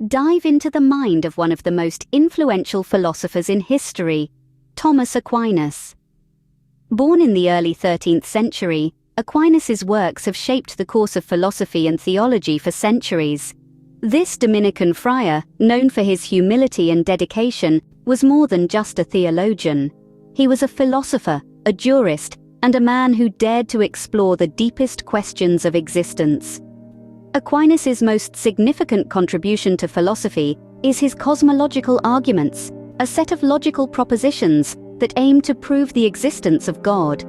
dive into the mind of one of the most influential philosophers in history, Thomas Aquinas. Born in the early 13th century, Aquinas' works have shaped the course of philosophy and theology for centuries. This Dominican friar, known for his humility and dedication, was more than just a theologian. He was a philosopher, a jurist, and a man who dared to explore the deepest questions of existence. Aquinas' most significant contribution to philosophy is his cosmological arguments, a set of logical propositions that aim to prove the existence of God.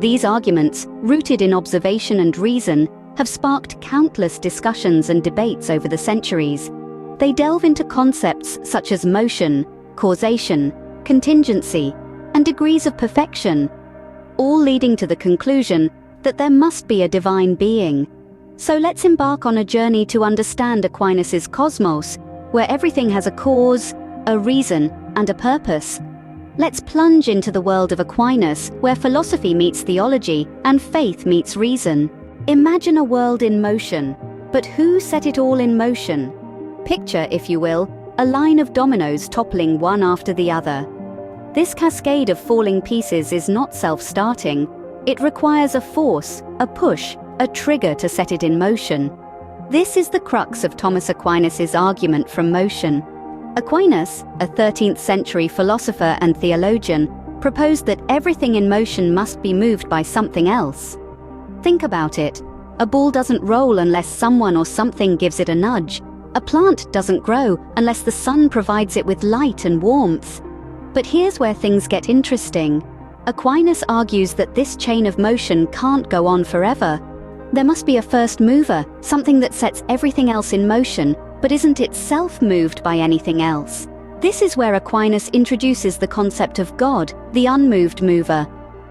These arguments, rooted in observation and reason, have sparked countless discussions and debates over the centuries. They delve into concepts such as motion, causation, contingency, and degrees of perfection, all leading to the conclusion that there must be a divine being. So let's embark on a journey to understand Aquinas' cosmos, where everything has a cause, a reason, and a purpose. Let's plunge into the world of Aquinas, where philosophy meets theology and faith meets reason. Imagine a world in motion, but who set it all in motion? Picture, if you will, a line of dominoes toppling one after the other. This cascade of falling pieces is not self-starting. It requires a force, a push, a trigger to set it in motion. This is the crux of Thomas Aquinas' argument from motion. Aquinas, a 13th century philosopher and theologian, proposed that everything in motion must be moved by something else. Think about it. A ball doesn't roll unless someone or something gives it a nudge. A plant doesn't grow unless the sun provides it with light and warmth. But here's where things get interesting. Aquinas argues that this chain of motion can't go on forever. There must be a first mover, something that sets everything else in motion, but isn't itself moved by anything else. This is where Aquinas introduces the concept of God, the unmoved mover.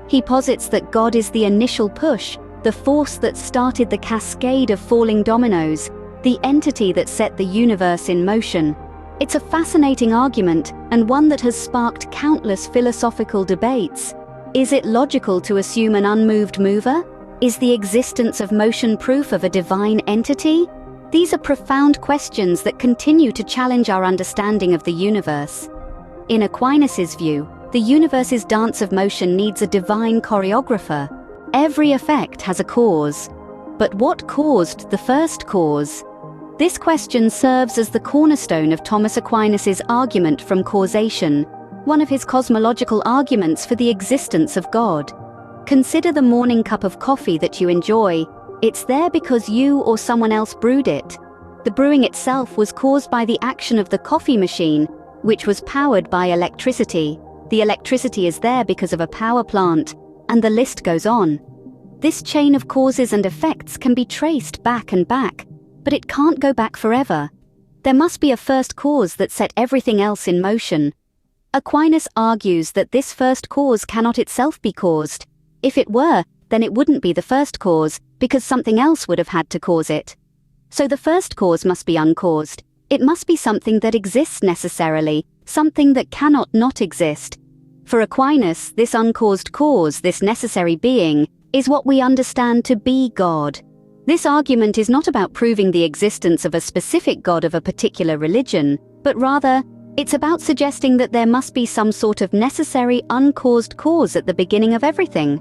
He posits that God is the initial push, the force that started the cascade of falling dominoes, the entity that set the universe in motion. It's a fascinating argument, and one that has sparked countless philosophical debates. Is it logical to assume an unmoved mover? Is the existence of motion proof of a divine entity? These are profound questions that continue to challenge our understanding of the universe. In Aquinas' view, the universe's dance of motion needs a divine choreographer. Every effect has a cause. But what caused the first cause? This question serves as the cornerstone of Thomas Aquinas' argument from causation, one of his cosmological arguments for the existence of God. Consider the morning cup of coffee that you enjoy. It's there because you or someone else brewed it. The brewing itself was caused by the action of the coffee machine, which was powered by electricity. The electricity is there because of a power plant, and the list goes on. This chain of causes and effects can be traced back and back, but it can't go back forever. There must be a first cause that set everything else in motion. Aquinas argues that this first cause cannot itself be caused. If it were, then it wouldn't be the first cause, because something else would have had to cause it. So the first cause must be uncaused. It must be something that exists necessarily, something that cannot not exist. For Aquinas, this uncaused cause, this necessary being, is what we understand to be God. This argument is not about proving the existence of a specific God of a particular religion, but rather, it's about suggesting that there must be some sort of necessary uncaused cause at the beginning of everything.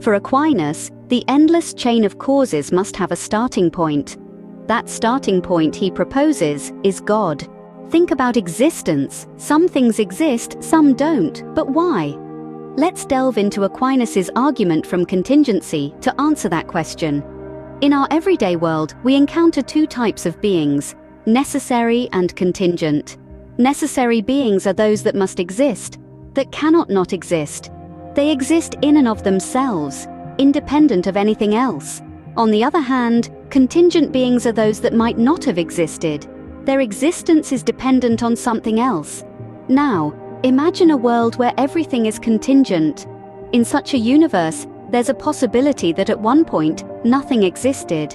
For Aquinas, the endless chain of causes must have a starting point. That starting point, he proposes, is God. Think about existence. Some things exist, some don't, but why? Let's delve into Aquinas' argument from contingency to answer that question. In our everyday world, we encounter two types of beings, necessary and contingent. Necessary beings are those that must exist, that cannot not exist. They exist in and of themselves, independent of anything else. On the other hand, contingent beings are those that might not have existed. Their existence is dependent on something else. Now, imagine a world where everything is contingent. In such a universe, there's a possibility that at one point, nothing existed.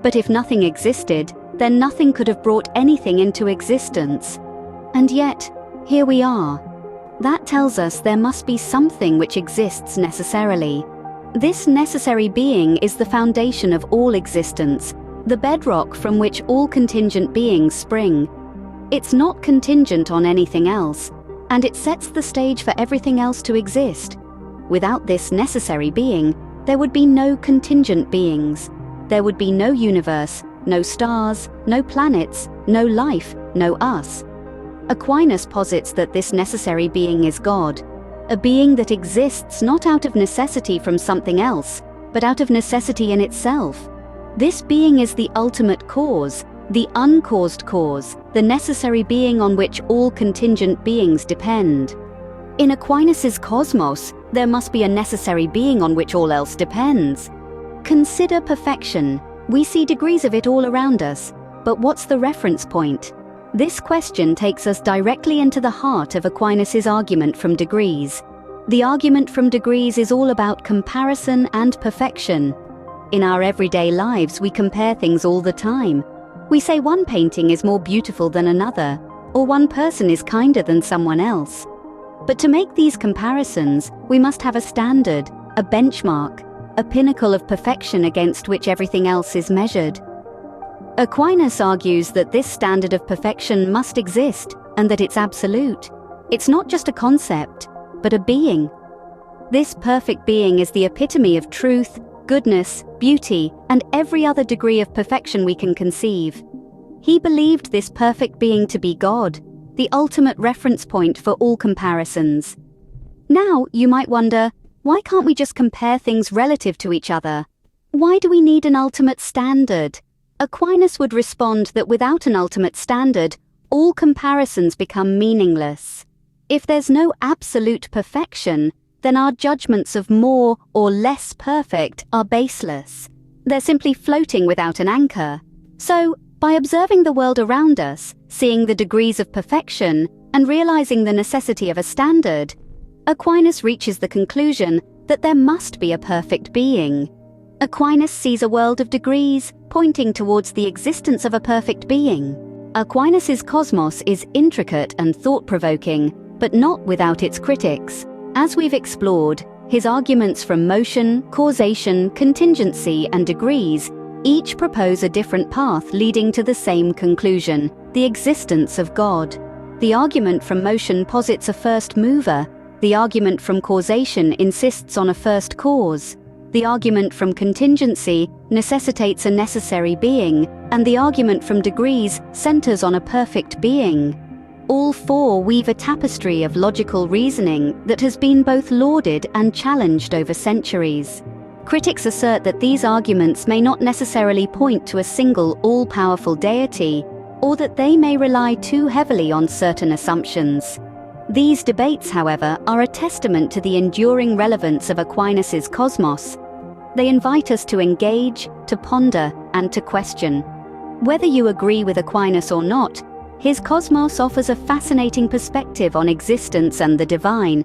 But if nothing existed, then nothing could have brought anything into existence. And yet, here we are. That tells us there must be something which exists necessarily. This necessary being is the foundation of all existence, the bedrock from which all contingent beings spring. It's not contingent on anything else, and it sets the stage for everything else to exist. Without this necessary being, there would be no contingent beings. There would be no universe, no stars, no planets, no life, no us. Aquinas posits that this necessary being is God, a being that exists not out of necessity from something else, but out of necessity in itself. This being is the ultimate cause, the uncaused cause, the necessary being on which all contingent beings depend. In Aquinas' cosmos, there must be a necessary being on which all else depends. Consider perfection. We see degrees of it all around us, but what's the reference point? This question takes us directly into the heart of Aquinas' argument from degrees. The argument from degrees is all about comparison and perfection. In our everyday lives, we compare things all the time. We say one painting is more beautiful than another, or one person is kinder than someone else. But to make these comparisons, we must have a standard, a benchmark, a pinnacle of perfection against which everything else is measured. Aquinas argues that this standard of perfection must exist and that it's absolute. It's not just a concept, but a being. This perfect being is the epitome of truth, goodness, beauty, and every other degree of perfection we can conceive. He believed this perfect being to be God, the ultimate reference point for all comparisons. Now, you might wonder, why can't we just compare things relative to each other? Why do we need an ultimate standard? Aquinas would respond that without an ultimate standard, all comparisons become meaningless. If there's no absolute perfection, then our judgments of more or less perfect are baseless. They're simply floating without an anchor. So, by observing the world around us, seeing the degrees of perfection, and realizing the necessity of a standard, Aquinas reaches the conclusion that there must be a perfect being. Aquinas sees a world of degrees, pointing towards the existence of a perfect being. Aquinas' cosmos is intricate and thought-provoking, but not without its critics. As we've explored, his arguments from motion, causation, contingency, and degrees each propose a different path leading to the same conclusion, the existence of God. The argument from motion posits a first mover. The argument from causation insists on a first cause. The argument from contingency necessitates a necessary being, and the argument from degrees centers on a perfect being. All four weave a tapestry of logical reasoning that has been both lauded and challenged over centuries. Critics assert that these arguments may not necessarily point to a single all-powerful deity, or that they may rely too heavily on certain assumptions. These debates, however, are a testament to the enduring relevance of Aquinas' cosmos. They invite us to engage, to ponder, and to question. Whether you agree with Aquinas or not, his cosmos offers a fascinating perspective on existence and the divine,